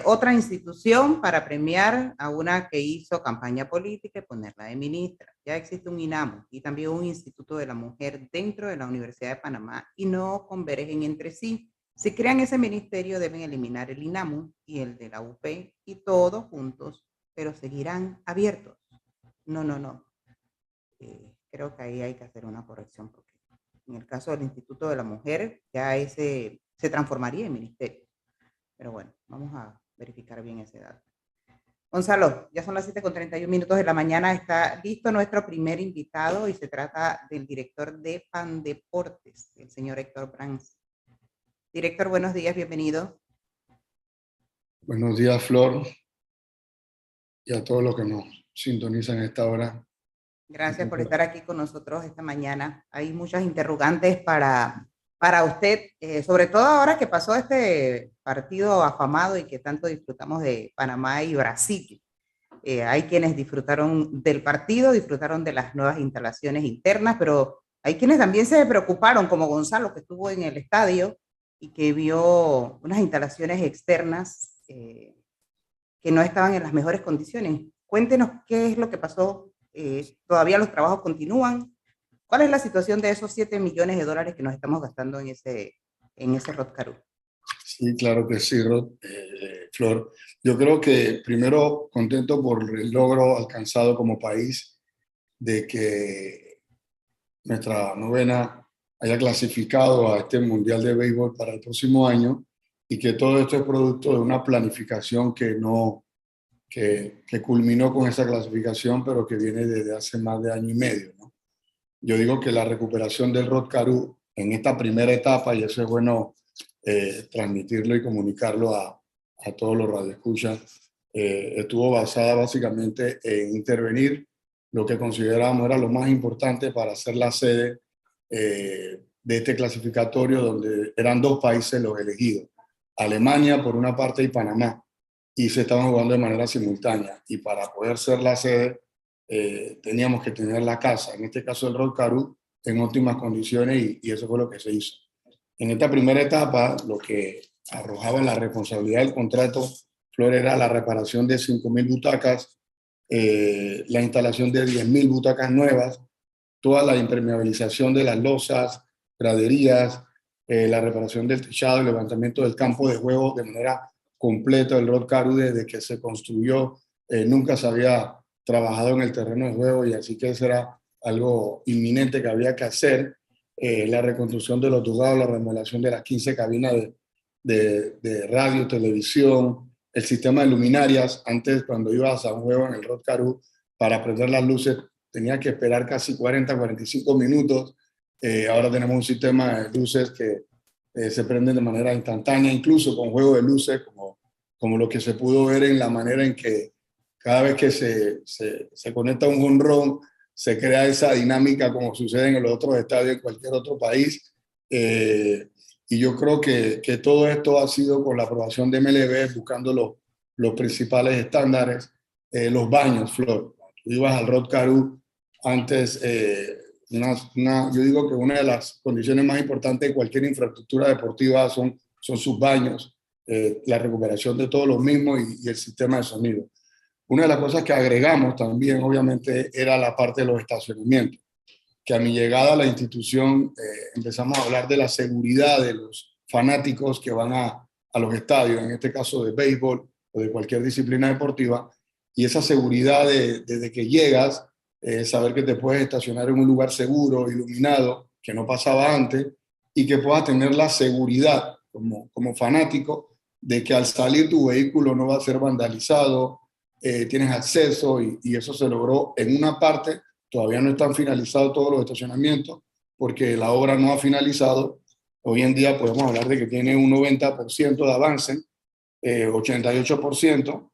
Otra institución para premiar a una que hizo campaña política y ponerla de ministra. Ya existe un INAMU y también un Instituto de la Mujer dentro de la Universidad de Panamá y no convergen entre sí. Si crean ese ministerio, deben eliminar el INAMU y el de la UP y todos juntos, pero seguirán abiertos. No, no, no. Creo que ahí hay que hacer una corrección porque en el caso del Instituto de la Mujer ya ese se transformaría en ministerio. Pero bueno, vamos a verificar bien ese dato. Gonzalo, ya son las 7:31 de la mañana, está listo nuestro primer invitado y se trata del director de Pandeportes, el señor Héctor Brands. Director, buenos días, bienvenido. Buenos días, Flor, y a todos los que nos sintonizan a esta hora. Gracias por estar aquí con nosotros esta mañana. Hay muchas interrogantes para usted, sobre todo ahora que pasó este partido afamado y que tanto disfrutamos de Panamá y Brasil. Hay quienes disfrutaron del partido, disfrutaron de las nuevas instalaciones internas, pero hay quienes también se preocuparon, como Gonzalo, que estuvo en el estadio y que vio unas instalaciones externas que no estaban en las mejores condiciones. Cuéntenos qué es lo que pasó. ¿Todavía los trabajos continúan? ¿Cuál es la situación de esos 7 millones de dólares que nos estamos gastando en ese Rotcarú? Sí, claro que sí, Flor. Yo creo que primero contento por el logro alcanzado como país de que nuestra novena haya clasificado a este Mundial de Béisbol para el próximo año y que todo esto es producto de una planificación que culminó con esa clasificación, pero que viene desde hace más de año y medio, ¿no? Yo digo que la recuperación del Rotcarú en esta primera etapa, y eso es bueno transmitirlo y comunicarlo a todos los radioescuchas, estuvo basada básicamente en intervenir lo que considerábamos era lo más importante para hacer la sede de este clasificatorio, donde eran dos países los elegidos, Alemania por una parte y Panamá, y se estaban jugando de manera simultánea. Y para poder ser la sede, teníamos que tener la casa, en este caso el Rotcarú, en óptimas condiciones y eso fue lo que se hizo. En esta primera etapa, lo que arrojaba la responsabilidad del contrato, Flor, era la reparación de 5.000 butacas, la instalación de 10.000 butacas nuevas, toda la impermeabilización de las losas, graderías, la reparación del techado, el levantamiento del campo de juego de manera completa. El Rotcarú, desde que se construyó, nunca se había trabajado en el terreno de juego y así que eso era algo inminente que había que hacer. La reconstrucción de los dugados, la remodelación de las 15 cabinas de radio, televisión, el sistema de luminarias. Antes, cuando ibas a un juego en el Rotcarú, para prender las luces tenía que esperar casi 40-45 minutos. Ahora tenemos un sistema de luces que se prenden de manera instantánea, incluso con juego de luces, como lo que se pudo ver en la manera en que cada vez que se conecta un jonrón, se crea esa dinámica como sucede en los otros estadios en cualquier otro país. Y yo creo que todo esto ha sido con la aprobación de MLB, buscando los principales estándares. Los baños, Flor. Tú ibas al Rotcarú antes, yo digo que una de las condiciones más importantes de cualquier infraestructura deportiva son sus baños, la recuperación de todos los mismos y el sistema de sonido. Una de las cosas que agregamos también, obviamente, era la parte de los estacionamientos, que a mi llegada a la institución empezamos a hablar de la seguridad de los fanáticos que van a los estadios, en este caso de béisbol o de cualquier disciplina deportiva, y esa seguridad desde que llegas, saber que te puedes estacionar en un lugar seguro, iluminado, que no pasaba antes, y que puedas tener la seguridad como fanático de que al salir tu vehículo no va a ser vandalizado, tienes acceso y eso se logró en una parte. Todavía no están finalizados todos los estacionamientos porque la obra no ha finalizado. Hoy en día podemos hablar de que tiene un 90% de avance, 88%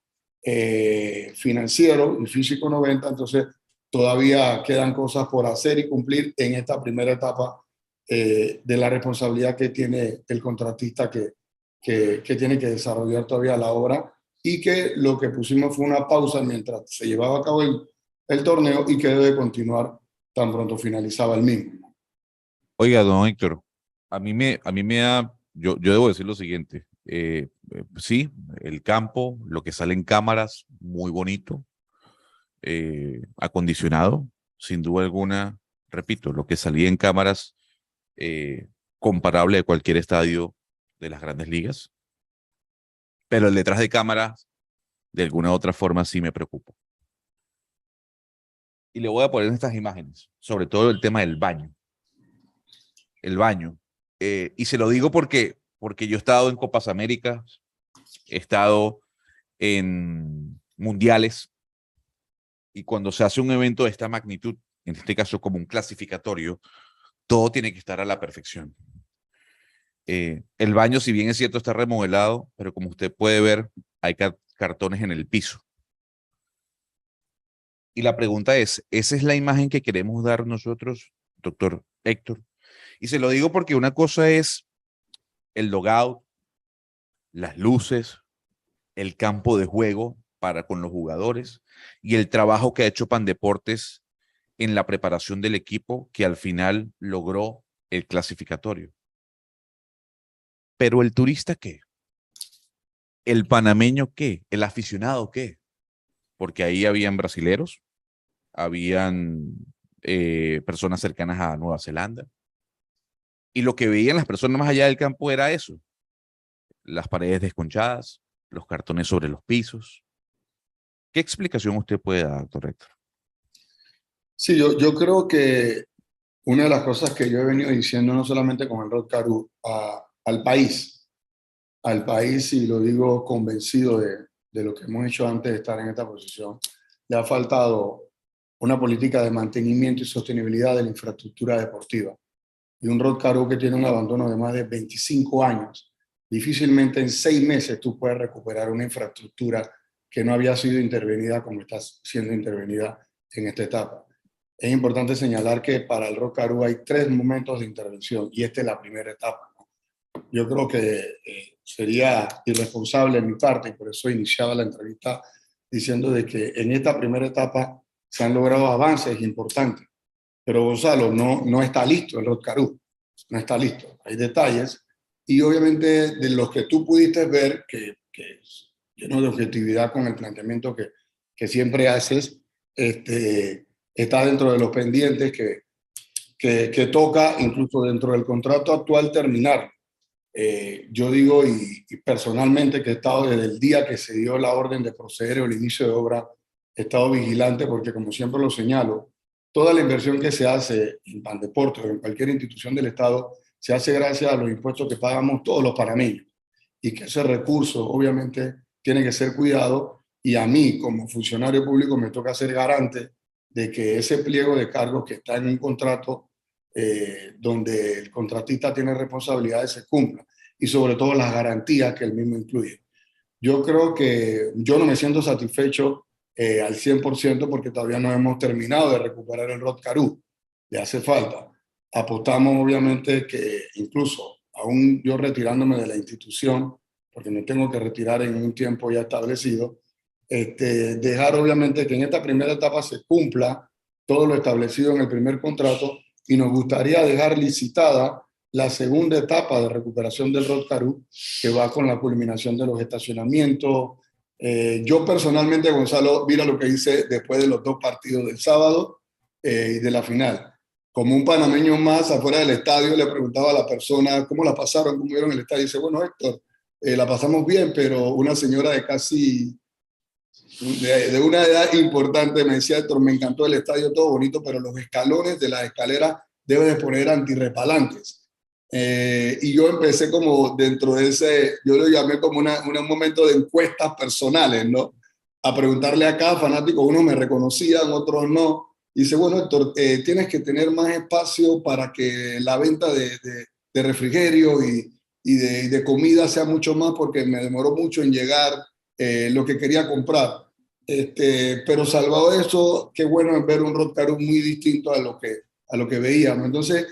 financiero y físico 90%. Entonces todavía quedan cosas por hacer y cumplir en esta primera etapa de la responsabilidad que tiene el contratista que tiene que desarrollar todavía la obra, y que lo que pusimos fue una pausa mientras se llevaba a cabo el torneo y que debe continuar tan pronto finalizaba el mismo. Oiga, don Héctor, a mí me da, yo debo decir lo siguiente, sí, el campo, lo que sale en cámaras, muy bonito, acondicionado, sin duda alguna, repito, lo que salía en cámaras comparable de cualquier estadio de las grandes ligas, pero el detrás de cámaras, de alguna u otra forma, sí me preocupa. Y le voy a poner estas imágenes, sobre todo el tema del baño. El baño. Y se lo digo porque yo he estado en Copas Américas, he estado en mundiales, y cuando se hace un evento de esta magnitud, en este caso como un clasificatorio, todo tiene que estar a la perfección. El baño, si bien es cierto, está remodelado, pero como usted puede ver, hay cartones en el piso. Y la pregunta es, ¿esa es la imagen que queremos dar nosotros, doctor Héctor? Y se lo digo porque una cosa es el logout, las luces, el campo de juego para con los jugadores y el trabajo que ha hecho Pandeportes en la preparación del equipo que al final logró el clasificatorio. Pero el turista, ¿qué? ¿El panameño qué? ¿El aficionado qué? Porque ahí habían brasileros, habían personas cercanas a Nueva Zelanda, y lo que veían las personas más allá del campo era eso: las paredes desconchadas, los cartones sobre los pisos. ¿Qué explicación usted puede dar, doctor Héctor? Sí, yo creo que una de las cosas que yo he venido diciendo, no solamente con el Rod Carew, al país, y lo digo convencido de lo que hemos hecho antes de estar en esta posición, le ha faltado una política de mantenimiento y sostenibilidad de la infraestructura deportiva. Y un Rod Carew que tiene un abandono de más de 25 años, difícilmente en 6 meses tú puedes recuperar una infraestructura que no había sido intervenida como está siendo intervenida en esta etapa. Es importante señalar que para el Rod Carew hay 3 momentos de intervención y esta es la primera etapa. Yo creo que sería irresponsable en mi parte, y por eso iniciaba la entrevista diciendo de que en esta primera etapa se han logrado avances importantes, pero Gonzalo, no está listo el Rod Carew, no está listo. Hay detalles y obviamente de los que tú pudiste ver, que lleno de objetividad con el planteamiento que siempre haces, está dentro de los pendientes que toca incluso dentro del contrato actual terminar. Yo digo, y personalmente que he estado desde el día que se dio la orden de proceder o el inicio de obra, he estado vigilante porque, como siempre lo señalo, toda la inversión que se hace en Pandeportes o en cualquier institución del Estado se hace gracias a los impuestos que pagamos todos los panameños, y que ese recurso obviamente tiene que ser cuidado, y a mí como funcionario público me toca ser garante de que ese pliego de cargos que está en un contrato donde el contratista tiene responsabilidades se cumpla, y sobre todo las garantías que el mismo incluye. Yo creo que yo no me siento satisfecho al 100% porque todavía no hemos terminado de recuperar el Rod Carew. Le hace falta. Apostamos obviamente que incluso, aún yo retirándome de la institución, porque me tengo que retirar en un tiempo ya establecido, dejar obviamente que en esta primera etapa se cumpla todo lo establecido en el primer contrato, y nos gustaría dejar licitada la segunda etapa de recuperación del Rod Carew, que va con la culminación de los estacionamientos. Yo personalmente, Gonzalo, mira lo que hice después de los 2 partidos del sábado y de la final. Como un panameño más, afuera del estadio, le preguntaba a la persona cómo la pasaron, cómo vieron el estadio. Y dice, bueno, Héctor, la pasamos bien, pero una señora de casi de una edad importante me decía, Héctor, me encantó el estadio, todo bonito, pero los escalones de las escaleras deben de poner antirrepalantes. Y yo empecé como dentro de ese, yo lo llamé como un momento de encuestas personales, ¿no? A preguntarle a cada fanático, unos me reconocían, otros no. Y dice, bueno, Héctor, tienes que tener más espacio para que la venta de refrigerio y de comida sea mucho más, porque me demoró mucho en llegar lo que quería comprar. Pero salvado eso, qué bueno es ver un Rod Carew muy distinto a lo que veíamos. Entonces,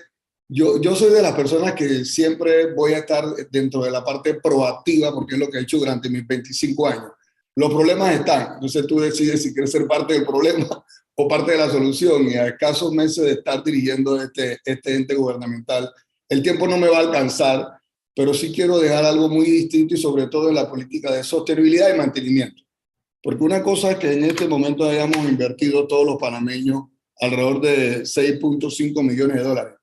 yo soy de las personas que siempre voy a estar dentro de la parte proactiva, porque es lo que he hecho durante mis 25 años. Los problemas están, entonces tú decides si quieres ser parte del problema o parte de la solución, y a escasos meses de estar dirigiendo este ente gubernamental, el tiempo no me va a alcanzar pero sí quiero dejar algo muy distinto y sobre todo en la política de sostenibilidad y mantenimiento. Porque una cosa es que en este momento hayamos invertido todos los panameños alrededor de 6.5 millones de dólares,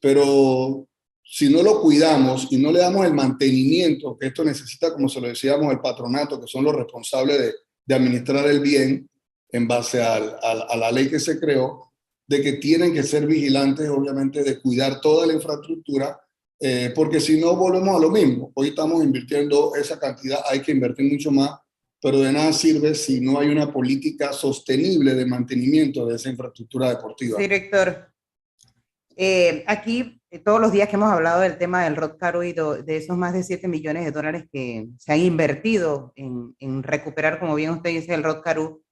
pero si no lo cuidamos y no le damos el mantenimiento que esto necesita, como se lo decíamos, el patronato, que son los responsables de administrar el bien en base a la ley que se creó, de que tienen que ser vigilantes, obviamente, de cuidar toda la infraestructura, porque si no volvemos a lo mismo. Hoy estamos invirtiendo esa cantidad, hay que invertir mucho más, pero de nada sirve si no hay una política sostenible de mantenimiento de esa infraestructura deportiva. Director, aquí todos los días que hemos hablado del tema del Rod Caru y de esos más de 7 millones de dólares que se han invertido en recuperar, como bien usted dice, el Rod Caru,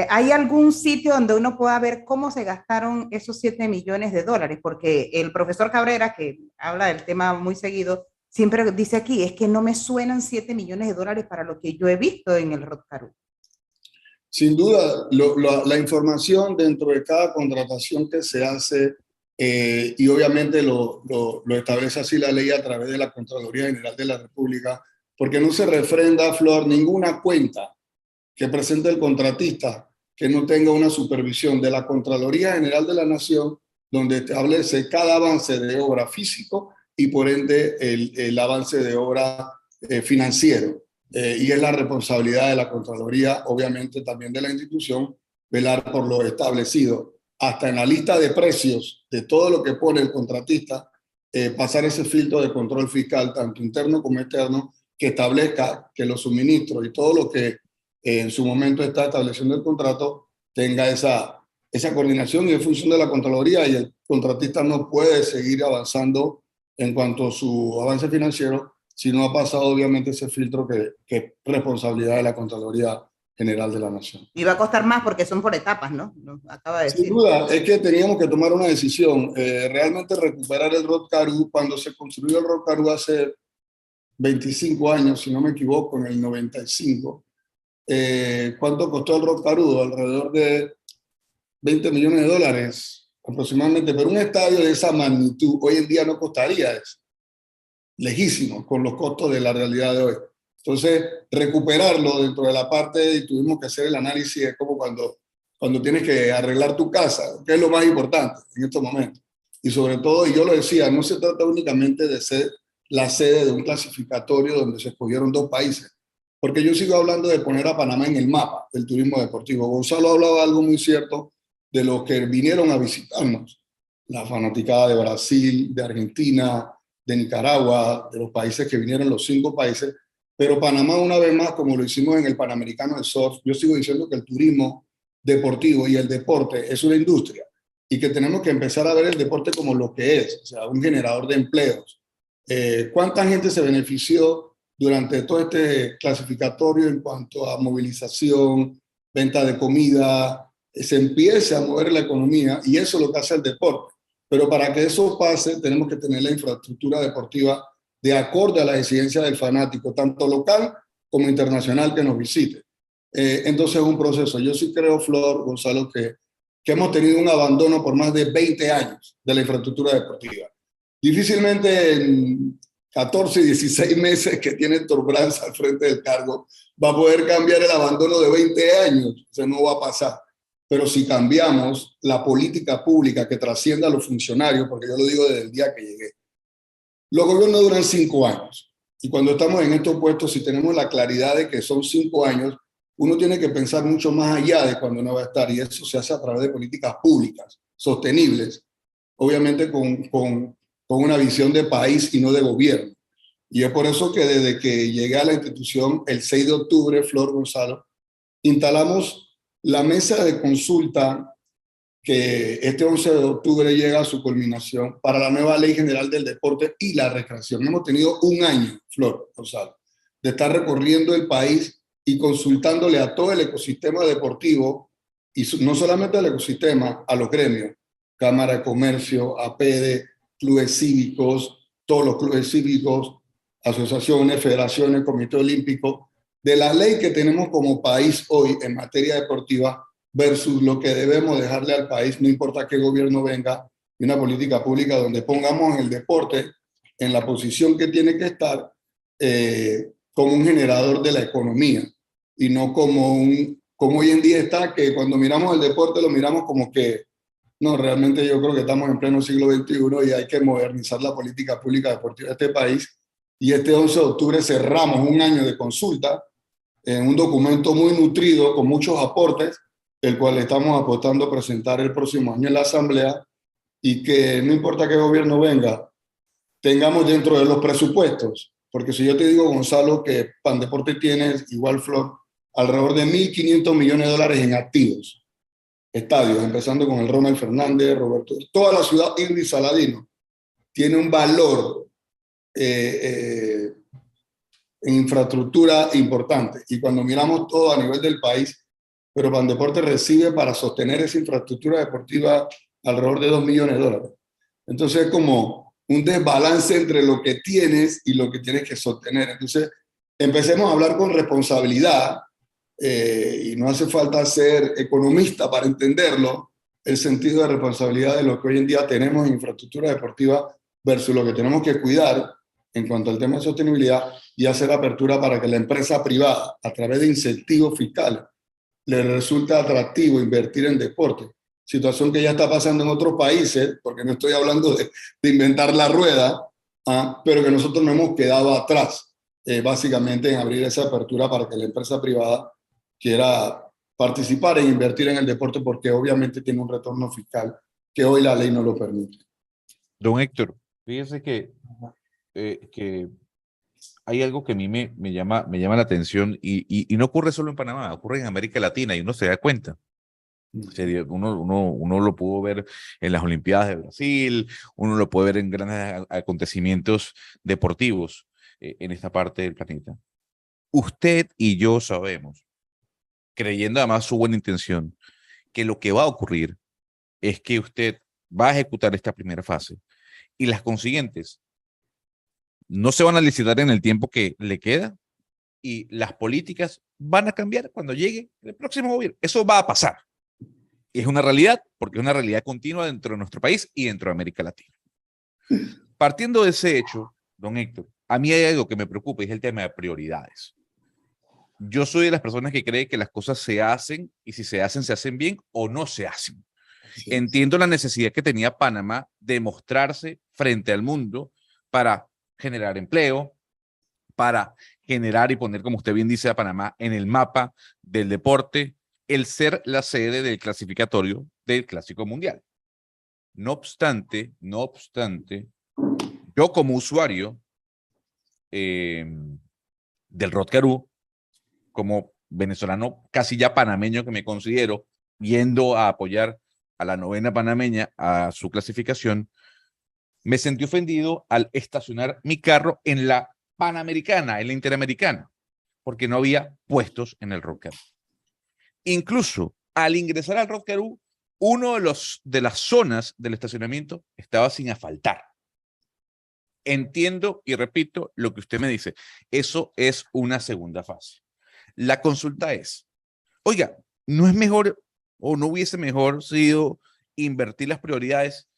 ¿hay algún sitio donde uno pueda ver cómo se gastaron esos 7 millones de dólares? Porque el profesor Cabrera, que habla del tema muy seguido, siempre dice aquí, es que no me suenan 7 millones de dólares para lo que yo he visto en el Rod Caru. Sin duda, la información dentro de cada contratación que se hace, y obviamente lo establece así la ley a través de la Contraloría General de la República, porque no se refrenda, Flor, ninguna cuenta que presente el contratista que no tenga una supervisión de la Contraloría General de la Nación, donde establece cada avance de obra físico y por ende el avance de obra financiero. Y es la responsabilidad de la Contraloría, obviamente también de la institución, velar por lo establecido. Hasta en la lista de precios de todo lo que pone el contratista, pasar ese filtro de control fiscal, tanto interno como externo, que establezca que los suministros y todo lo que en su momento está estableciendo el contrato tenga esa coordinación y en función de la Contraloría, y el contratista no puede seguir avanzando en cuanto a su avance financiero si no ha pasado obviamente ese filtro que es responsabilidad de la Contraloría General de la Nación. Y va a costar más porque son por etapas, ¿no? Acaba de decir. Sin duda, es que teníamos que tomar una decisión, realmente recuperar el Rod Caru. Cuando se construyó el Rod Caru hace 25 años, si no me equivoco, en el 95, ¿cuánto costó el Rod Caru? Alrededor de 20 millones de dólares aproximadamente, pero un estadio de esa magnitud hoy en día no costaría eso, lejísimo con los costos de la realidad de hoy. Entonces, recuperarlo dentro de la parte, y tuvimos que hacer el análisis, es como cuando tienes que arreglar tu casa, que es lo más importante en estos momentos. Y sobre todo, y yo lo decía, no se trata únicamente de ser la sede de un clasificatorio donde se escogieron 2 países, porque yo sigo hablando de poner a Panamá en el mapa del turismo deportivo. Gonzalo hablaba algo muy cierto de los que vinieron a visitarnos, la fanaticada de Brasil, de Argentina, de Nicaragua, de los países que vinieron, los 5 países, pero Panamá, una vez más, como lo hicimos en el Panamericano de Surf, yo sigo diciendo que el turismo deportivo y el deporte es una industria y que tenemos que empezar a ver el deporte como lo que es, o sea, un generador de empleos. ¿Cuánta gente se benefició durante todo este clasificatorio en cuanto a movilización, venta de comida? Se empiece a mover la economía y eso es lo que hace el deporte. Pero para que eso pase, tenemos que tener la infraestructura deportiva de acorde a la exigencia del fanático, tanto local como internacional que nos visite. Entonces es un proceso. Yo sí creo, Flor, Gonzalo, que hemos tenido un abandono por más de 20 años de la infraestructura deportiva. Difícilmente en 14, 16 meses que tiene Héctor Brands al frente del cargo va a poder cambiar el abandono de 20 años. Eso no va a pasar. Pero si cambiamos la política pública que trascienda a los funcionarios, porque yo lo digo desde el día que llegué, los gobiernos duran 5 años. Y cuando estamos en estos puestos, si tenemos la claridad de que son 5 años, uno tiene que pensar mucho más allá de cuando no va a estar. Y eso se hace a través de políticas públicas, sostenibles, obviamente con una visión de país y no de gobierno. Y es por eso que desde que llegué a la institución, el 6 de octubre, Flor, Gonzalo, instalamos la mesa de consulta que este 11 de octubre llega a su culminación para la nueva Ley General del Deporte y la Recreación. Hemos tenido un año, Flor, Gonzalo, de estar recorriendo el país y consultándole a todo el ecosistema deportivo, y no solamente al ecosistema, a los gremios, Cámara de Comercio, APEDE, clubes cívicos, todos los clubes cívicos, asociaciones, federaciones, Comité Olímpico, de la ley que tenemos como país hoy en materia deportiva versus lo que debemos dejarle al país, no importa qué gobierno venga, y una política pública donde pongamos el deporte en la posición que tiene que estar como un generador de la economía y no como hoy en día está, que cuando miramos el deporte lo miramos como que no, realmente yo creo que estamos en pleno siglo XXI y hay que modernizar la política pública deportiva de este país. Y este 11 de octubre cerramos un año de consulta en un documento muy nutrido con muchos aportes, el cual estamos apostando a presentar el próximo año en la Asamblea, y que no importa qué gobierno venga, tengamos dentro de los presupuestos. Porque si yo te digo, Gonzalo, que Pandeporte tiene, igual Flor, alrededor de 1.500 millones de dólares en activos, estadios, empezando con el Ronald Fernández, Roberto, toda la ciudad Irving Saladino tiene un valor en infraestructura importante. Y cuando miramos todo a nivel del país, pero Pandeporte recibe para sostener esa infraestructura deportiva alrededor de 2 millones de dólares. Entonces es como un desbalance entre lo que tienes y lo que tienes que sostener. Entonces empecemos a hablar con responsabilidad, y no hace falta ser economista para entenderlo, el sentido de responsabilidad de lo que hoy en día tenemos en infraestructura deportiva versus lo que tenemos que cuidar en cuanto al tema de sostenibilidad, y hacer apertura para que la empresa privada, a través de incentivos fiscales, le resulte atractivo invertir en deporte. Situación que ya está pasando en otros países, porque no estoy hablando de inventar la rueda, pero que nosotros no hemos quedado atrás, básicamente en abrir esa apertura para que la empresa privada quiera participar e invertir en el deporte, porque obviamente tiene un retorno fiscal que hoy la ley no lo permite. Don Héctor, fíjese que hay algo que a mí me llama la atención y no ocurre solo en Panamá, ocurre en América Latina y uno se da cuenta. Uno lo pudo ver en las Olimpiadas de Brasil, uno lo puede ver en grandes acontecimientos deportivos en esta parte del planeta. Usted y yo sabemos, creyendo además su buena intención, que lo que va a ocurrir es que usted va a ejecutar esta primera fase y las consiguientes no se van a licitar en el tiempo que le queda y las políticas van a cambiar cuando llegue el próximo gobierno. Eso va a pasar. Y es una realidad, porque es una realidad continua dentro de nuestro país y dentro de América Latina. Partiendo de ese hecho, don Héctor, a mí hay algo que me preocupa y es el tema de prioridades. Yo soy de las personas que cree que las cosas se hacen y si se hacen bien o no se hacen. Sí. Entiendo la necesidad que tenía Panamá de mostrarse frente al mundo para generar empleo, para generar y poner, como usted bien dice, a Panamá en el mapa del deporte, el ser la sede del clasificatorio del Clásico Mundial. No obstante, yo como usuario del Rotcarú, como venezolano casi ya panameño que me considero, yendo a apoyar a la 9ª panameña a su clasificación, me sentí ofendido al estacionar mi carro en la Panamericana, en la Interamericana, porque no había puestos en el Rotcarú. Incluso al ingresar al Rotcarú, uno de las zonas del estacionamiento estaba sin asfaltar. Entiendo y repito lo que usted me dice. Eso es una segunda fase. La consulta es, oiga, ¿no es mejor o no hubiese mejor sido invertir las prioridades?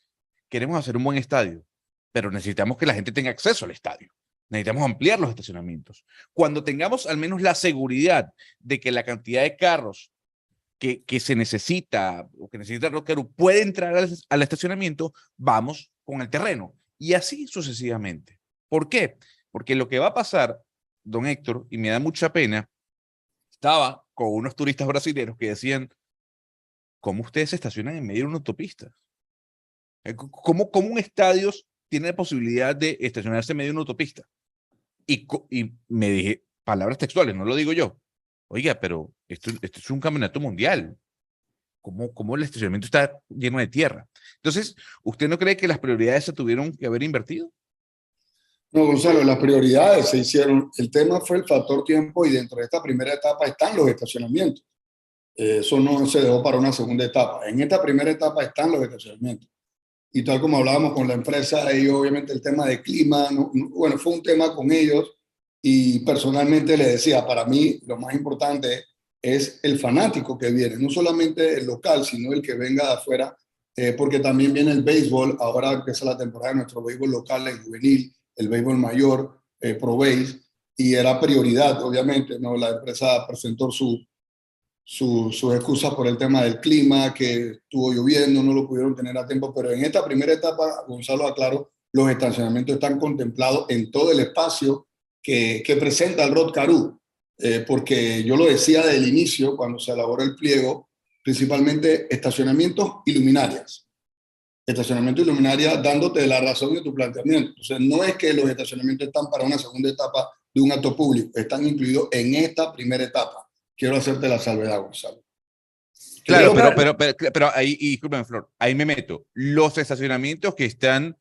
Queremos hacer un buen estadio, pero necesitamos que la gente tenga acceso al estadio. Necesitamos ampliar los estacionamientos. Cuando tengamos al menos la seguridad de que la cantidad de carros que se necesita o que necesita el Rotcarú puede entrar al estacionamiento, vamos con el terreno. Y así sucesivamente. ¿Por qué? Porque lo que va a pasar, don Héctor, y me da mucha pena, estaba con unos turistas brasileños que decían, ¿cómo ustedes se estacionan en medio de una autopista? ¿Cómo un estadio tiene la posibilidad de estacionarse en medio de una autopista? Y me dije, palabras textuales, no lo digo yo. Oiga, pero esto es un campeonato mundial. ¿Cómo el estacionamiento está lleno de tierra? Entonces, ¿usted no cree que las prioridades se tuvieron que haber invertido? No, Gonzalo, las prioridades se hicieron. El tema fue el factor tiempo y dentro de esta primera etapa están los estacionamientos. Eso no se dejó para una segunda etapa. En esta primera etapa están los estacionamientos. Y tal como hablábamos con la empresa, ellos obviamente el tema de clima, bueno, fue un tema con ellos y personalmente les decía, para mí lo más importante es el fanático que viene, no solamente el local, sino el que venga de afuera, porque también viene el béisbol, ahora empieza la temporada de nuestro béisbol local en juvenil, el béisbol mayor, ProBase, y era prioridad, obviamente, ¿no? La empresa presentó sus excusas por el tema del clima, que estuvo lloviendo, no lo pudieron tener a tiempo, pero en esta primera etapa, Gonzalo aclaró, los estacionamientos están contemplados en todo el espacio que presenta el Rod Carew, porque yo lo decía desde el inicio, cuando se elaboró el pliego, principalmente estacionamientos y luminarias. Estacionamiento y luminaria dándote la razón de tu planteamiento. Entonces, no es que los estacionamientos están para una segunda etapa de un acto público, están incluidos en esta primera etapa. Quiero hacerte la salvedad, Gonzalo. Claro, pero ahí, y disculpen, Flor, ahí me meto. Los estacionamientos que están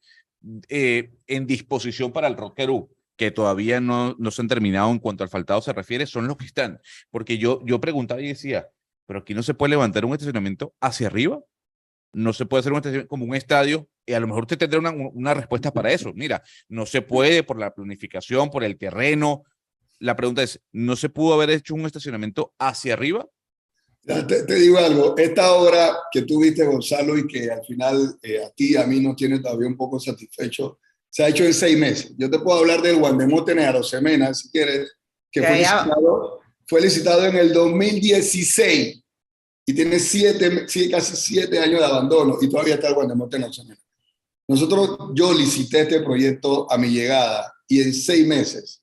en disposición para el Rod Carew, que todavía no se han terminado en cuanto al faltado se refiere, son los que están. Porque yo preguntaba y decía, pero aquí no se puede levantar un estacionamiento hacia arriba. No se puede hacer un estacionamiento como un estadio, y a lo mejor usted tendrá una respuesta para eso. Mira, no se puede por la planificación, por el terreno. La pregunta es, ¿no se pudo haber hecho un estacionamiento hacia arriba? Te digo algo, esta obra que tú viste, Gonzalo, y que al final a ti y a mí nos tiene todavía un poco satisfecho, se ha hecho en 6 meses. Yo te puedo hablar del Guandemote en Arosemena, si quieres, que fue licitado en el 2016 y tiene casi 7 años de abandono y todavía está el Guandemote en Arosemena. Yo licité este proyecto a mi llegada y en 6 meses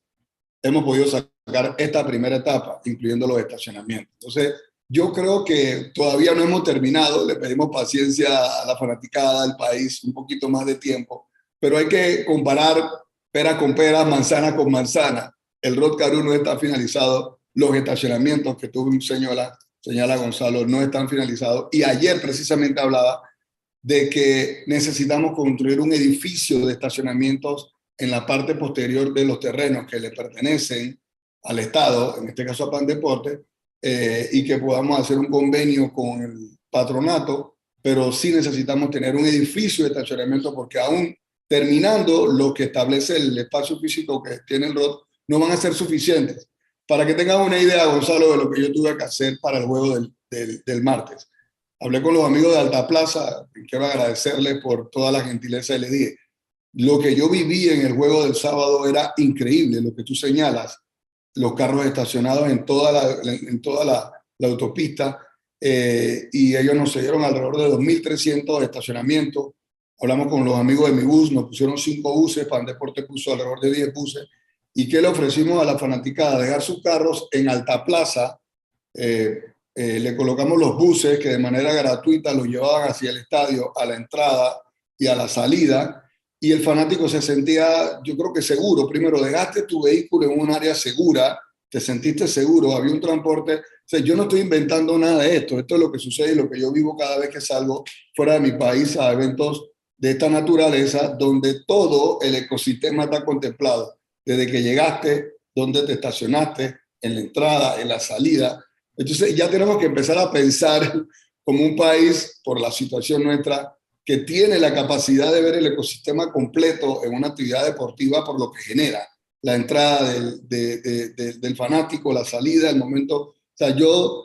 hemos podido sacar esta primera etapa, incluyendo los estacionamientos. Entonces, yo creo que todavía no hemos terminado, le pedimos paciencia a la fanaticada del país, un poquito más de tiempo, pero hay que comparar pera con pera, manzana con manzana. El Rod Carew no está finalizado, los estacionamientos que tú señala Gonzalo, no están finalizados. Y ayer precisamente hablaba de que necesitamos construir un edificio de estacionamientos en la parte posterior de los terrenos que le pertenecen al Estado, en este caso a Pandeporte, y que podamos hacer un convenio con el patronato, pero sí necesitamos tener un edificio de estacionamiento porque aún terminando lo que establece el espacio físico que tiene el ROD, no van a ser suficientes. Para que tengan una idea, Gonzalo, de lo que yo tuve que hacer para el juego del martes. Hablé con los amigos de Alta Plaza, y quiero agradecerles por toda la gentileza y les dije, lo que yo viví en el juego del sábado era increíble, lo que tú señalas, los carros estacionados en toda la autopista, y ellos nos cedieron alrededor de 2.300 estacionamientos. Hablamos con los amigos de Mi Bus, nos pusieron 5 buses, Pandeporte puso alrededor de 10 buses. ¿Y qué le ofrecimos a la fanaticada? Dejar sus carros en Alta Plaza, le colocamos los buses que de manera gratuita los llevaban hacia el estadio, a la entrada y a la salida, y el fanático se sentía, yo creo que seguro. Primero, dejaste tu vehículo en un área segura, te sentiste seguro, había un transporte. O sea, yo no estoy inventando nada de esto, esto es lo que sucede y lo que yo vivo cada vez que salgo fuera de mi país a eventos de esta naturaleza, donde todo el ecosistema está contemplado, desde que llegaste, donde te estacionaste, en la entrada, en la salida. Entonces ya tenemos que empezar a pensar como un país, por la situación nuestra, que tiene la capacidad de ver el ecosistema completo en una actividad deportiva por lo que genera. La entrada del fanático, la salida, el momento. O sea, yo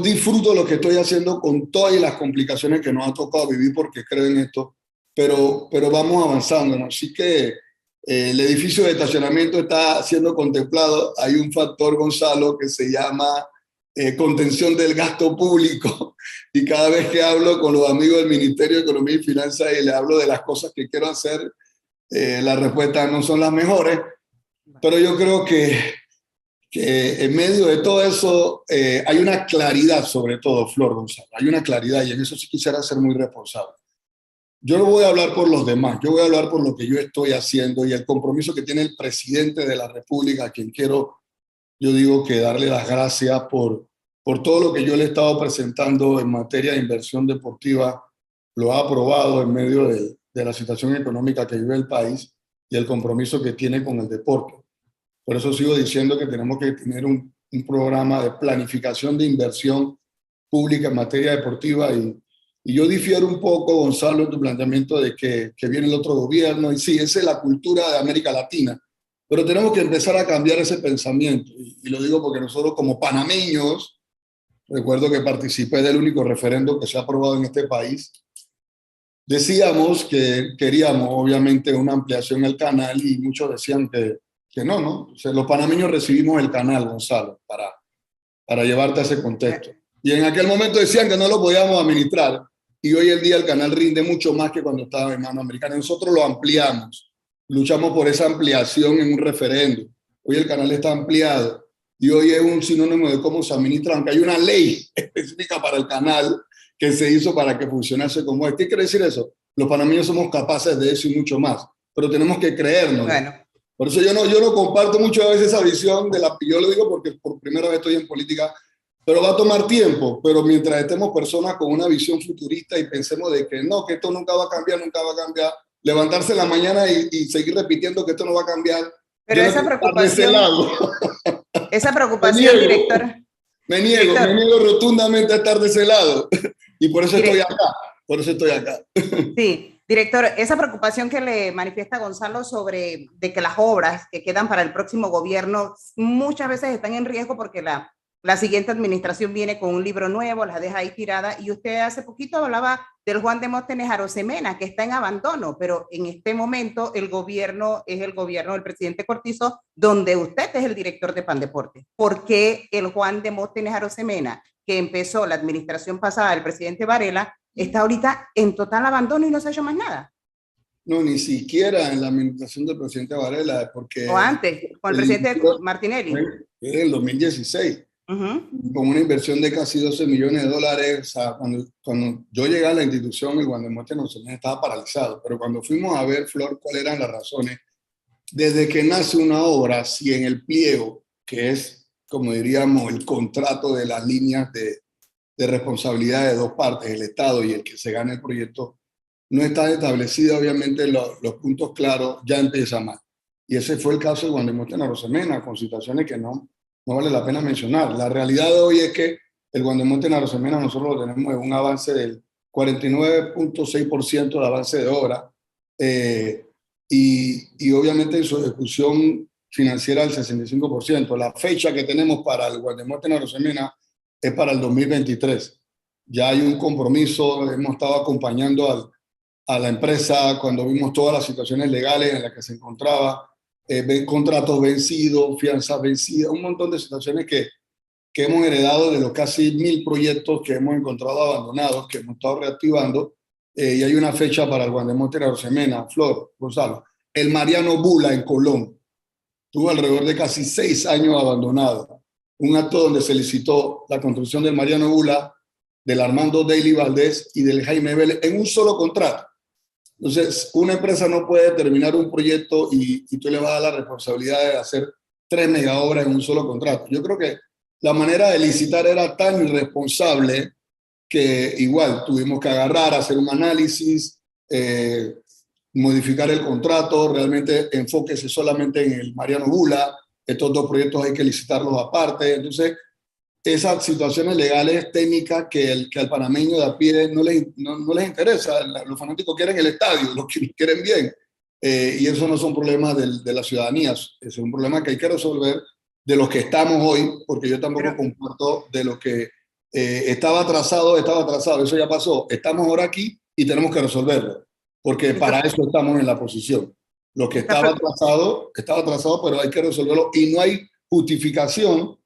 disfruto lo que estoy haciendo con todas las complicaciones que nos ha tocado vivir porque creo en esto, pero vamos avanzando, ¿no? Así que el edificio de estacionamiento está siendo contemplado. Hay un factor, Gonzalo, que se llama contención del gasto público, y cada vez que hablo con los amigos del Ministerio de Economía y Finanzas y les hablo de las cosas que quiero hacer, las respuestas no son las mejores, pero yo creo que en medio de todo eso hay una claridad, sobre todo, Flor Gonzalo, hay una claridad, y en eso sí quisiera ser muy responsable. Yo no voy a hablar por los demás, yo voy a hablar por lo que yo estoy haciendo y el compromiso que tiene el presidente de la República, a quien quiero, yo digo, que darle las gracias por todo lo que yo le he estado presentando en materia de inversión deportiva. Lo ha aprobado en medio de la situación económica que vive el país y el compromiso que tiene con el deporte. Por eso sigo diciendo que tenemos que tener un programa de planificación de inversión pública en materia deportiva, y yo difiero un poco, Gonzalo, en tu planteamiento de que viene el otro gobierno, y sí, esa es la cultura de América Latina, pero tenemos que empezar a cambiar ese pensamiento, y lo digo porque nosotros como panameños, recuerdo que participé del único referendo que se ha aprobado en este país decíamos que queríamos obviamente una ampliación al canal y muchos decían que no, ¿no? O sea, los panameños recibimos el canal, Gonzalo, para llevarte a ese contexto. Y en aquel momento decían que no lo podíamos administrar y hoy en día el canal rinde mucho más que cuando estaba en manos americanas. Nosotros lo ampliamos, luchamos por esa ampliación en un referéndum. Hoy el canal está ampliado y hoy es un sinónimo de cómo se administra, aunque hay una ley específica para el canal que se hizo para que funcionase como es. ¿Qué quiere decir eso? Los panameños somos capaces de eso y mucho más, pero tenemos que creernos. Bueno. Por eso yo no comparto mucho a veces esa visión yo lo digo porque por primera vez estoy en política, pero va a tomar tiempo, pero mientras estemos personas con una visión futurista y pensemos de que no, que esto nunca va a cambiar, levantarse en la mañana y seguir repitiendo que esto no va a cambiar. Pero esa preocupación, director. Me niego rotundamente a estar de ese lado y por eso estoy acá. Sí, director, esa preocupación que le manifiesta Gonzalo sobre de que las obras que quedan para el próximo gobierno muchas veces están en riesgo porque la siguiente administración viene con un libro nuevo, las deja ahí tirada, y usted hace poquito hablaba del Juan Demóstenes Arosemena, que está en abandono, pero en este momento el gobierno es el gobierno del presidente Cortizo, donde usted es el director de Pandeporte. ¿Por qué el Juan Demóstenes Arosemena, que empezó la administración pasada del presidente Varela, está ahorita en total abandono y no se ha hecho más nada? No, ni siquiera en la administración del presidente Varela, porque... O antes, con el presidente Martinelli. En el 2016. Con una inversión de casi $12 millones. O sea, cuando yo llegué a la institución, el Juan Demóstenes Arosemena estaba paralizado, pero cuando fuimos a ver, Flor, cuáles eran las razones, desde que nace una obra, si en el pliego, que es, como diríamos, el contrato de las líneas de responsabilidad de dos partes, el Estado y el que se gane el proyecto, no está establecido, obviamente, los puntos claros, ya empieza mal. Y ese fue el caso de Juan Demóstenes Arosemena, con situaciones que no vale la pena mencionar. La realidad de hoy es que el Juan Demóstenes Arosemena nosotros lo tenemos en un avance del 49.6% de avance de obra y obviamente en su ejecución financiera del 65%. La fecha que tenemos para el Juan Demóstenes Arosemena es para el 2023. Ya hay un compromiso, hemos estado acompañando a la empresa cuando vimos todas las situaciones legales en las que se encontraba, contratos vencidos, fianzas vencidas, un montón de situaciones que hemos heredado de los casi 1.000 proyectos que hemos encontrado abandonados, que hemos estado reactivando, y hay una fecha para el Juan Demóstenes Arosemena, Flor, Gonzalo. El Mariano Bula en Colón tuvo alrededor de casi 6 años abandonado. Un acto donde se licitó la construcción del Mariano Bula, del Armando Daily Valdés y del Jaime Vélez en un solo contrato. Entonces, una empresa no puede terminar un proyecto y tú le vas a dar la responsabilidad de hacer 3 megaobras en un solo contrato. Yo creo que la manera de licitar era tan irresponsable que igual tuvimos que agarrar, hacer un análisis, modificar el contrato, realmente enfóquese solamente en el Mariano Bula. Estos 2 proyectos hay que licitarlos aparte. Entonces, esas situaciones legales técnicas que al panameño de a pie no les interesa. Los fanáticos quieren el estadio, los quieren bien. Y eso no son problemas de la ciudadanía, es un problema que hay que resolver de los que estamos hoy, porque yo tampoco comparto de lo que estaba atrasado, eso ya pasó. Estamos ahora aquí y tenemos que resolverlo, porque para eso estamos en la posición. Lo que estaba atrasado, pero hay que resolverlo y no hay justificación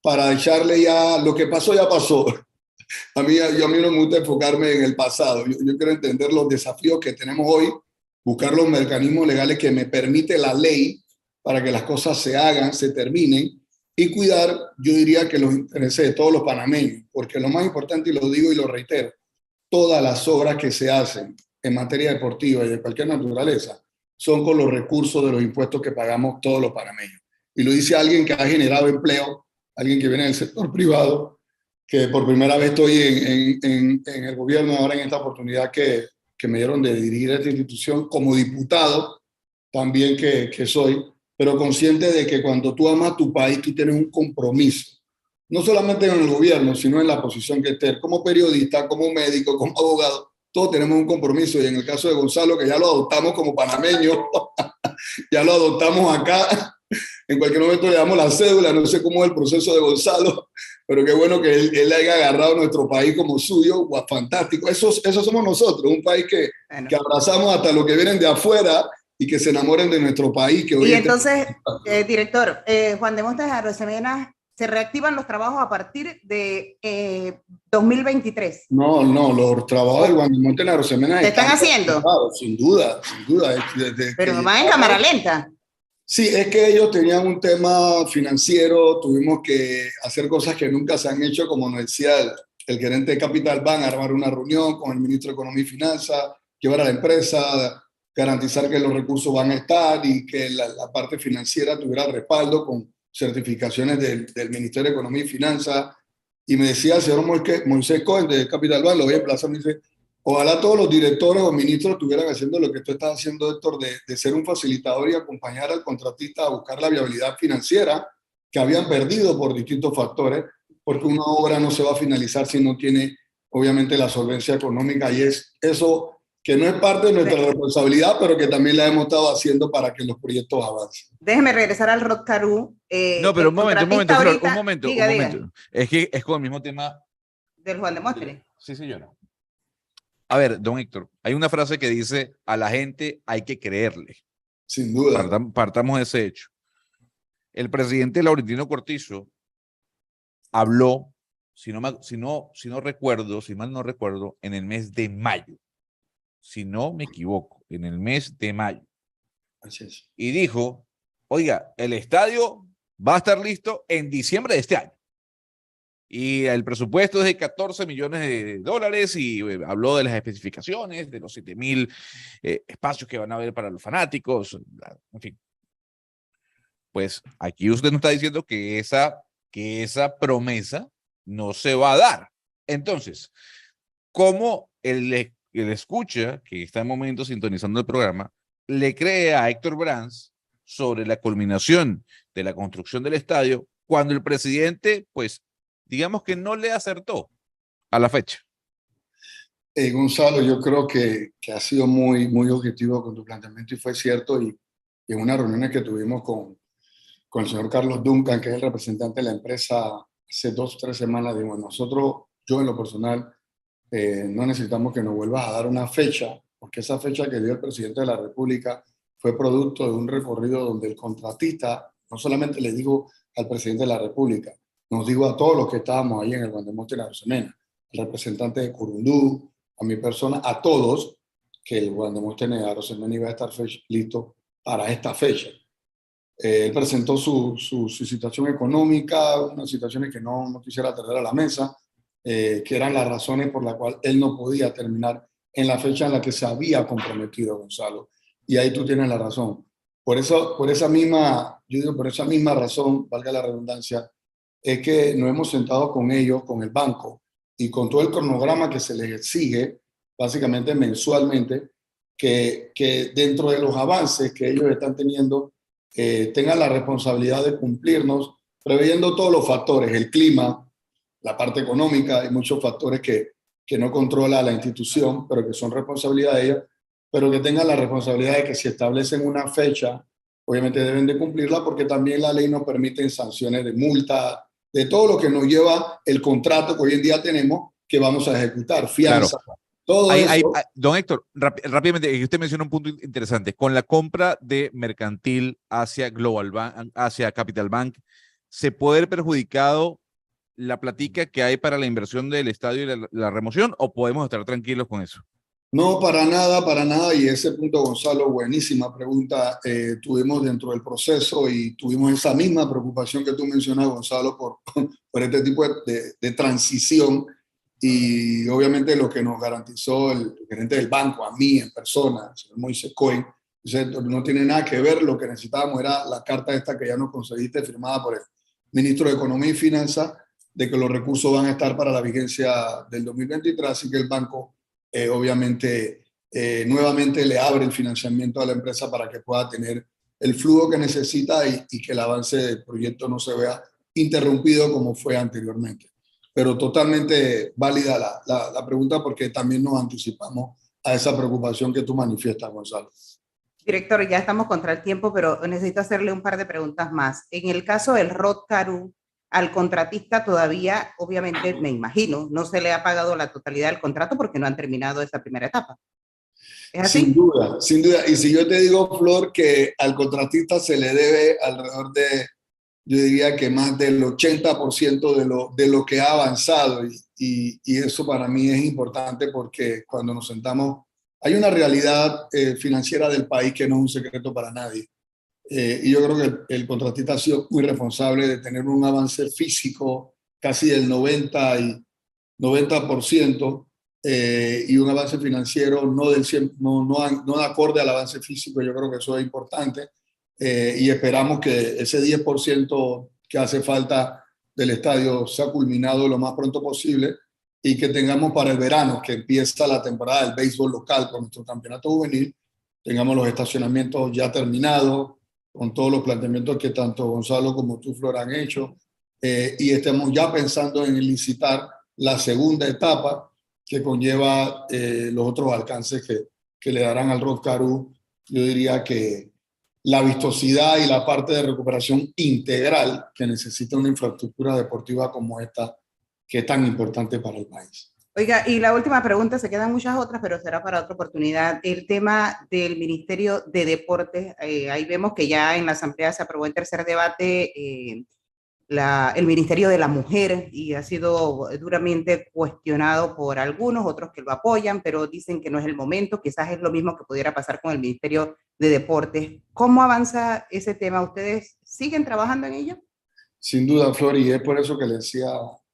para echarle ya, lo que pasó ya pasó. A mí no me gusta enfocarme en el pasado. Yo quiero entender los desafíos que tenemos hoy, buscar los mecanismos legales que me permite la ley para que las cosas se hagan, se terminen y cuidar, yo diría que los intereses de todos los panameños, porque lo más importante, y lo digo y lo reitero, todas las obras que se hacen en materia deportiva y de cualquier naturaleza son con los recursos de los impuestos que pagamos todos los panameños. Y lo dice alguien que ha generado empleo, alguien que viene del sector privado, que por primera vez estoy en el gobierno ahora en esta oportunidad que me dieron de dirigir esta institución como diputado, también que soy, pero consciente de que cuando tú amas tu país, tú tienes un compromiso, no solamente en el gobierno, sino en la posición que estés, como periodista, como médico, como abogado, todos tenemos un compromiso, y en el caso de Gonzalo, que ya lo adoptamos como panameño, ya lo adoptamos acá, En cualquier momento le damos la cédula, no sé cómo es el proceso de Gonzalo, pero qué bueno que él haya agarrado nuestro país como suyo, fantástico. Eso somos nosotros, un país Bueno. que abrazamos hasta los que vienen de afuera y que se enamoren de nuestro país. Que hoy y entonces, director, Juan Demóstenes Arosemena, ¿se reactivan los trabajos a partir de 2023? No, los trabajos del Juan Demóstenes Arosemena ¿Se están haciendo? Sin duda. Pero van en cámara lenta. Sí, es que ellos tenían un tema financiero, tuvimos que hacer cosas que nunca se han hecho, como nos decía el gerente de Capital Bank, armar una reunión con el ministro de Economía y Finanzas, llevar a la empresa, garantizar que los recursos van a estar y que la parte financiera tuviera respaldo con certificaciones del Ministerio de Economía y Finanzas. Y me decía el señor Moisés Cohen de Capital Bank, lo voy a emplazar, me dice, ojalá todos los directores o ministros estuvieran haciendo lo que tú estás haciendo, Héctor, de ser un facilitador y acompañar al contratista a buscar la viabilidad financiera que habían perdido por distintos factores, porque una obra no se va a finalizar si no tiene, obviamente, la solvencia económica, y es eso que no es parte de nuestra responsabilidad, pero que también la hemos estado haciendo para que los proyectos avancen. Déjeme regresar al Rod Carew. No, pero un momento, Flor, ahorita, un momento. Es que es con el mismo tema. Del Juan Demóstenes. Sí, señora. A ver, don Héctor, hay una frase que dice, a la gente hay que creerle. Sin duda. Partamos de ese hecho. El presidente Laurentino Cortizo habló, si mal no recuerdo, en el mes de mayo. Si no me equivoco, en el mes de mayo. Así es. Y dijo, oiga, el estadio va a estar listo en diciembre de este año. Y el presupuesto es de 14 millones de dólares y habló de las especificaciones, de los 7,000 espacios que van a haber para los fanáticos, en fin. Pues aquí usted nos está diciendo que esa promesa no se va a dar. Entonces, ¿cómo el escucha, que está en momento sintonizando el programa, le cree a Héctor Brands sobre la culminación de la construcción del estadio cuando el presidente, pues, digamos que no le acertó a la fecha? Gonzalo, yo creo que has sido muy, muy objetivo con tu planteamiento y fue cierto, y en unas reuniones que tuvimos con el señor Carlos Duncan, que es el representante de la empresa, hace 2 o 3 semanas, digo, nosotros, yo en lo personal, no necesitamos que nos vuelvas a dar una fecha, porque esa fecha que dio el presidente de la República fue producto de un recorrido donde el contratista no solamente le dijo al presidente de la República, nos dijo a todos los que estábamos ahí en el Juan Demóstenes Arosemena, el representante de Curundú, a mi persona, a todos, que el Juan Demóstenes Arosemena iba a estar listo para esta fecha. Él presentó su situación económica, unas situaciones que no quisiera traer a la mesa, que eran las razones por las cuales él no podía terminar en la fecha en la que se había comprometido, Gonzalo. Y ahí tú tienes la razón. Por esa misma razón, valga la redundancia, es que nos hemos sentado con ellos, con el banco, y con todo el cronograma que se les exige, básicamente mensualmente, que dentro de los avances que ellos están teniendo, tengan la responsabilidad de cumplirnos, preveyendo todos los factores, el clima, la parte económica, hay muchos factores que no controla la institución, pero que son responsabilidad de ella, pero que tengan la responsabilidad de que si establecen una fecha, obviamente deben de cumplirla, porque también la ley nos permite sanciones de multa, de todo lo que nos lleva el contrato que hoy en día tenemos, que vamos a ejecutar, fianza. Claro. Todo eso. Don Héctor, rápidamente, usted menciona un punto interesante. Con la compra de Mercantil hacia Global Bank, hacia Capital Bank, ¿se puede ver perjudicado la platica que hay para la inversión del estadio y la remoción, o podemos estar tranquilos con eso? No, para nada, y ese punto, Gonzalo, buenísima pregunta. Tuvimos dentro del proceso y tuvimos esa misma preocupación que tú mencionas, Gonzalo, por este tipo de transición, y obviamente lo que nos garantizó el gerente del banco, a mí en persona, el señor Moisés Cohen, no tiene nada que ver, lo que necesitábamos era la carta esta que ya nos conseguiste, firmada por el ministro de Economía y Finanzas, de que los recursos van a estar para la vigencia del 2023, así que el banco obviamente nuevamente le abre el financiamiento a la empresa para que pueda tener el flujo que necesita y que el avance del proyecto no se vea interrumpido como fue anteriormente. Pero totalmente válida la pregunta, porque también nos anticipamos a esa preocupación que tú manifiestas, Gonzalo. Director, ya estamos contra el tiempo, pero necesito hacerle un par de preguntas más. En el caso del ROT Caru, al contratista todavía, obviamente, me imagino, no se le ha pagado la totalidad del contrato porque no han terminado esa primera etapa. ¿Es Sin así? duda, sin duda. Y si yo te digo, Flor, que al contratista se le debe alrededor de, yo diría que más del 80% de lo que ha avanzado. Y eso para mí es importante porque cuando nos sentamos, hay una realidad financiera del país que no es un secreto para nadie. Y yo creo que el contratista ha sido muy responsable de tener un avance físico casi del 90% y un avance financiero no del 100, no acorde al avance físico. Yo creo que eso es importante y esperamos que ese 10% que hace falta del estadio sea culminado lo más pronto posible y que tengamos para el verano, que empieza la temporada del béisbol local con nuestro campeonato juvenil, tengamos los estacionamientos ya terminados, con todos los planteamientos que tanto Gonzalo como tú, Flor, han hecho, y estemos ya pensando en licitar la segunda etapa que conlleva los otros alcances que le darán al Rock Caru. Yo diría que la vistosidad y la parte de recuperación integral que necesita una infraestructura deportiva como esta, que es tan importante para el país. Oiga, y la última pregunta, se quedan muchas otras, pero será para otra oportunidad. El tema del Ministerio de Deportes, ahí vemos que ya en la Asamblea se aprobó en tercer debate el Ministerio de la Mujer y ha sido duramente cuestionado por algunos, otros que lo apoyan, pero dicen que no es el momento, quizás es lo mismo que pudiera pasar con el Ministerio de Deportes. ¿Cómo avanza ese tema? ¿Ustedes siguen trabajando en ello? Sin duda, Flor, y es por eso que le decía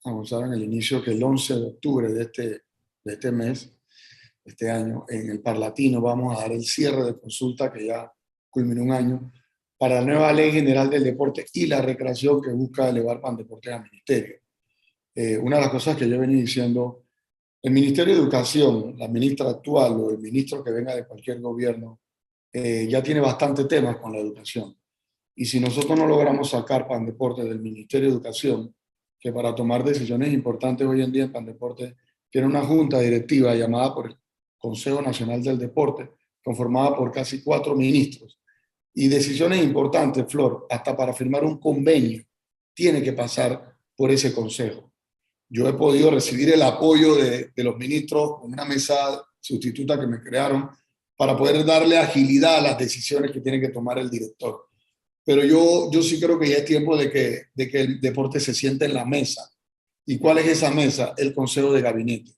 a Gonzalo en el inicio que el 11 de octubre de este mes, este año, en el Parlatino vamos a dar el cierre de consulta que ya culminó un año para la nueva Ley General del Deporte y la Recreación que busca elevar Pandeporte al Ministerio. Una de las cosas que yo he venido diciendo, el Ministerio de Educación, la ministra actual o el ministro que venga de cualquier gobierno, ya tiene bastante temas con la educación. Y si nosotros no logramos sacar Pandeporte del Ministerio de Educación, que para tomar decisiones importantes hoy en día en Pandeporte tiene una junta directiva llamada por el Consejo Nacional del Deporte, conformada por casi 4 ministros. Y decisiones importantes, Flor, hasta para firmar un convenio, tiene que pasar por ese consejo. Yo he podido recibir el apoyo de los ministros con una mesa sustituta que me crearon para poder darle agilidad a las decisiones que tiene que tomar el director. Pero yo sí creo que ya es tiempo de que el deporte se siente en la mesa. ¿Y cuál es esa mesa? El Consejo de Gabinete,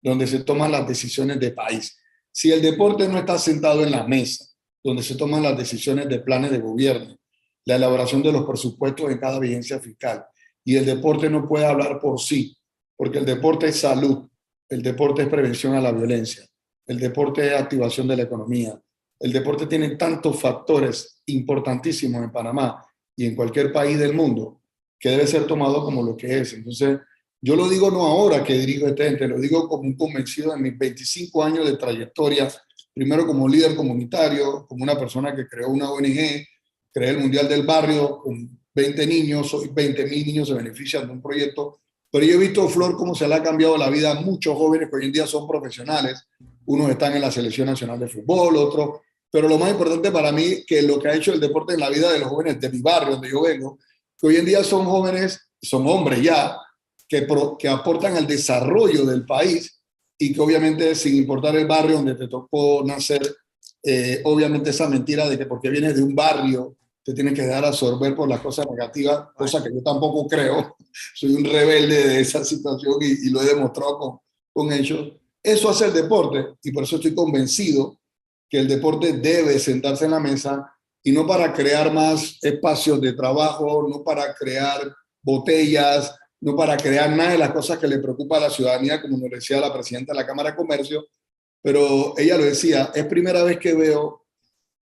donde se toman las decisiones de país. Si el deporte no está sentado en la mesa, donde se toman las decisiones de planes de gobierno, la elaboración de los presupuestos en cada vigencia fiscal, y el deporte no puede hablar por sí, porque el deporte es salud, el deporte es prevención a la violencia, el deporte es activación de la economía, el deporte tiene tantos factores importantísimos en Panamá y en cualquier país del mundo que debe ser tomado como lo que es. Entonces, yo lo digo no ahora que dirijo este ente, lo digo como un convencido en mis 25 años de trayectoria, primero como líder comunitario, como una persona que creó una ONG, creé el Mundial del Barrio con 20 niños, hoy 20.000 niños se benefician de un proyecto, pero yo he visto, Flor, cómo se le ha cambiado la vida a muchos jóvenes que hoy en día son profesionales, unos están en la Selección Nacional de Fútbol, otros, pero lo más importante para mí que lo que ha hecho el deporte en la vida de los jóvenes de mi barrio, donde yo vengo, que hoy en día son jóvenes, son hombres ya, que aportan al desarrollo del país y que obviamente sin importar el barrio donde te tocó nacer, obviamente esa mentira de que porque vienes de un barrio te tienes que dejar absorber por las cosas negativas, cosa que yo tampoco creo, soy un rebelde de esa situación y lo he demostrado con hechos. Eso hace el deporte y por eso estoy convencido que el deporte debe sentarse en la mesa y no para crear más espacios de trabajo, no para crear botellas, no para crear nada de las cosas que le preocupa a la ciudadanía, como nos decía la presidenta de la Cámara de Comercio, pero ella lo decía, es primera vez que veo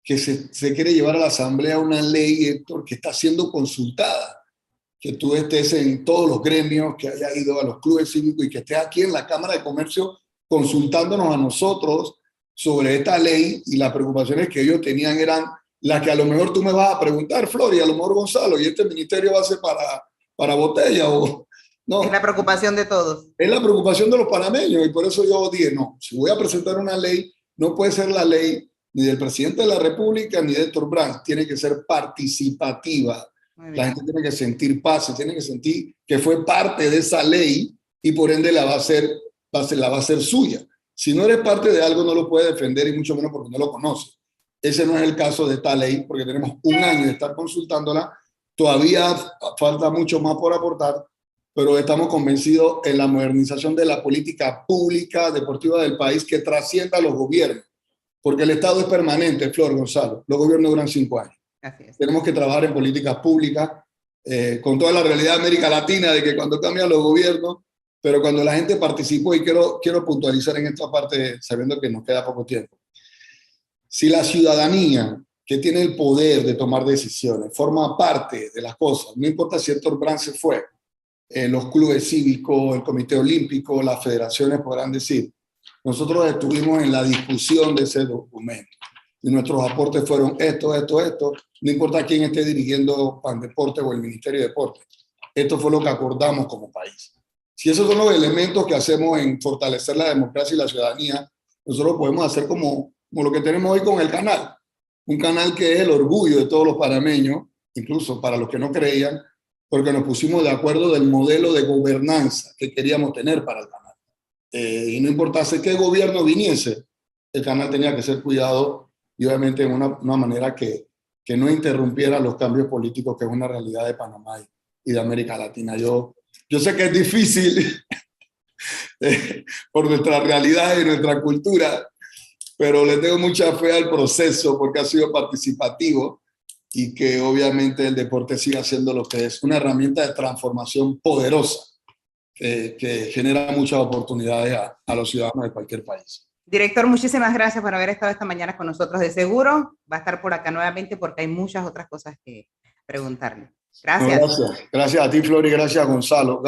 que se quiere llevar a la Asamblea una ley, Héctor, que está siendo consultada, que tú estés en todos los gremios, que haya ido a los clubes cívicos y que estés aquí en la Cámara de Comercio consultándonos a nosotros sobre esta ley, y las preocupaciones que ellos tenían eran las que a lo mejor tú me vas a preguntar, Flor, y a lo mejor Gonzalo, y este ministerio va a ser para botella o no. Es la preocupación de todos. Es la preocupación de los panameños y por eso yo dije, no, si voy a presentar una ley, no puede ser la ley ni del presidente de la República, ni de Héctor Brandt. Tiene que ser participativa. La gente tiene que sentir paz, tiene que sentir que fue parte de esa ley y por ende la va a hacer suya. Si no eres parte de algo, no lo puedes defender y mucho menos porque no lo conoces. Ese no es el caso de esta ley, porque tenemos un año de estar consultándola. Todavía falta mucho más por aportar, pero estamos convencidos en la modernización de la política pública deportiva del país que trascienda a los gobiernos, porque el Estado es permanente, Flor, Gonzalo. Los gobiernos duran 5 años. Así es. Tenemos que trabajar en políticas públicas, con toda la realidad de América Latina, de que cuando cambian los gobiernos, pero cuando la gente participó, y quiero puntualizar en esta parte, sabiendo que nos queda poco tiempo. Si la ciudadanía, que tiene el poder de tomar decisiones, forma parte de las cosas, no importa si Héctor Brandt se fue, los clubes cívicos, el Comité Olímpico, las federaciones podrán decir, nosotros estuvimos en la discusión de ese documento y nuestros aportes fueron esto, no importa quién esté dirigiendo Pandeporte o el Ministerio de Deporte. Esto fue lo que acordamos como país. Si esos son los elementos que hacemos en fortalecer la democracia y la ciudadanía, nosotros podemos hacer como lo que tenemos hoy con el canal. Un canal que es el orgullo de todos los panameños, incluso para los que no creían, porque nos pusimos de acuerdo del modelo de gobernanza que queríamos tener para el canal. Y no importase qué gobierno viniese, el canal tenía que ser cuidado y obviamente de una manera que no interrumpiera los cambios políticos, que es una realidad de Panamá y de América Latina. Yo sé que es difícil por nuestra realidad y nuestra cultura, pero le tengo mucha fe al proceso porque ha sido participativo y que obviamente el deporte siga siendo lo que es, una herramienta de transformación poderosa que genera muchas oportunidades a los ciudadanos de cualquier país. Director, muchísimas gracias por haber estado esta mañana con nosotros. De seguro va a estar por acá nuevamente porque hay muchas otras cosas que preguntarle. Gracias. No, gracias a ti, Flor, y gracias a Gonzalo.